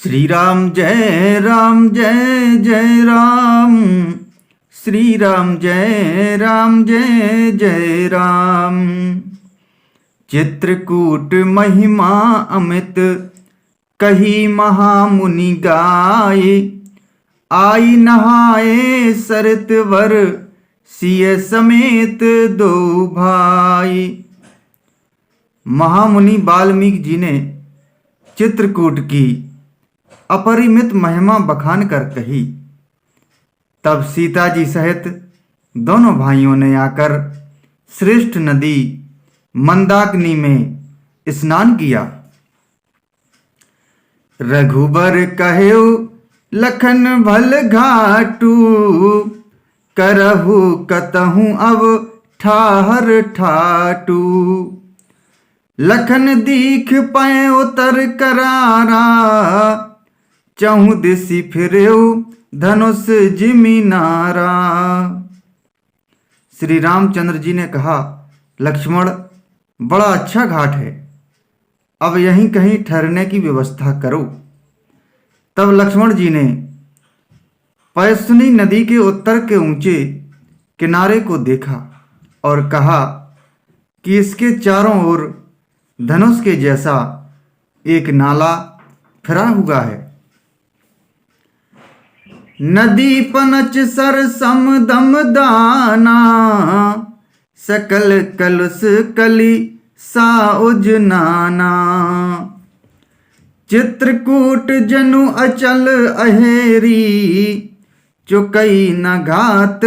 श्री राम जय जय राम। श्री राम जय जय राम। चित्रकूट महिमा अमित कही महामुनि गाये। आई नहाए सरित वर सिय समेत दो भाई। महामुनि वाल्मीकि जी ने चित्रकूट की अपरिमित महिमा बखान कर कही। तब सीता जी सहित दोनों भाइयों ने आकर श्रेष्ठ नदी मंदाकिनी में स्नान किया। रघुबर कहेउ लखन भल घाटू। करहु कतहु अब ठाहर ठाटू। लखन दीख पय उतर करारा। चहु दिशि फिरेउ धनुष जिमिनारा। श्री रामचंद्र जी ने कहा, लक्ष्मण बड़ा अच्छा घाट है, अब यहीं कहीं ठहरने की व्यवस्था करो। तब लक्ष्मण जी ने पयस्विनी नदी के उत्तर के ऊंचे किनारे को देखा और कहा कि इसके चारों ओर धनुष के जैसा एक नाला फिरा हुआ है। नदी पनच सर सम दम दाना। सकल कलुष कली साउज नाना। चित्रकूट जनु अचल अहेरी। चुकई न घात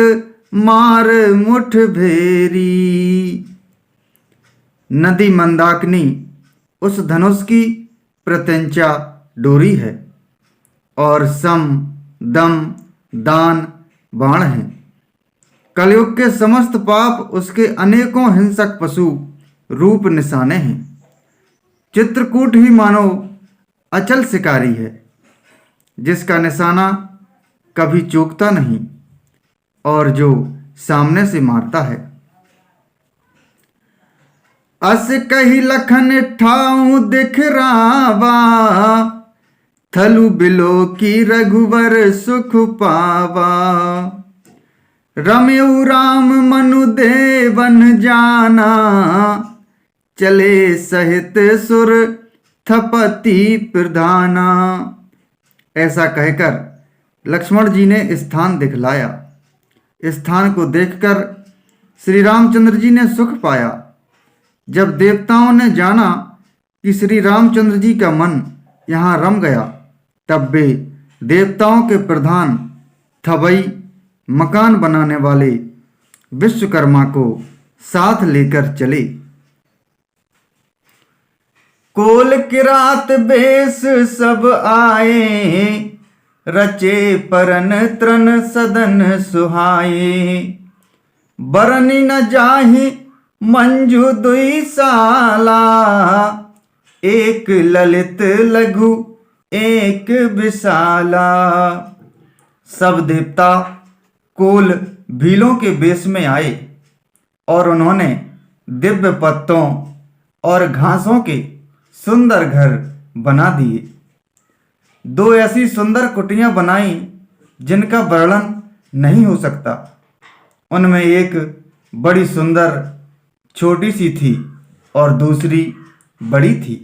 मार मुठ भेरी। नदी मंदाकिनी उस धनुष की प्रत्यंचा डोरी है और सम दम दान बाण है। कलयुग के समस्त पाप उसके अनेकों हिंसक पशु रूप निशाने हैं। चित्रकूट ही मानो अचल शिकारी है, जिसका निशाना कभी चूकता नहीं और जो सामने से मारता है। अस कही लखन ठाऊ दिख रावा। थलु बिलो की रघुवर सुख पावा। रम्यउ राम मनु देवन जाना। चले सहित सुर थपति प्रधाना। ऐसा कहकर लक्ष्मण जी ने स्थान दिखलाया। स्थान को देखकर श्री रामचंद्र जी ने सुख पाया। जब देवताओं ने जाना कि श्री रामचंद्र जी का मन यहाँ रम गया, तब वे देवताओं के प्रधान थबई मकान बनाने वाले विश्वकर्मा को साथ लेकर चले। कोल किरात बेस सब आए। रचे परन त्रन सदन सुहाए। बरनी न जाहि मंजू दुई साला। एक ललित लघु एक विशाला। सब देवता कोल भीलों के वेश में आए और उन्होंने दिव्य पत्तों और घासों के सुंदर घर बना दिए। दो ऐसी सुंदर कुटियां बनाई जिनका वर्णन नहीं हो सकता। उनमें एक बड़ी सुंदर छोटी सी थी और दूसरी बड़ी थी।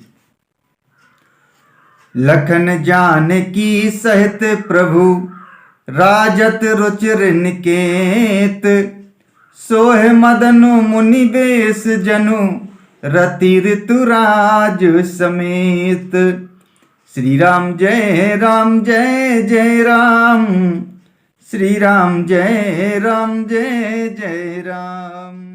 लखन जानकी सहित प्रभु राजत रुचिर निकेत। सोह मदनु मुनि बेश जनु रति ऋतुराज समेत। श्री राम जय जय राम। श्री राम जय जय राम।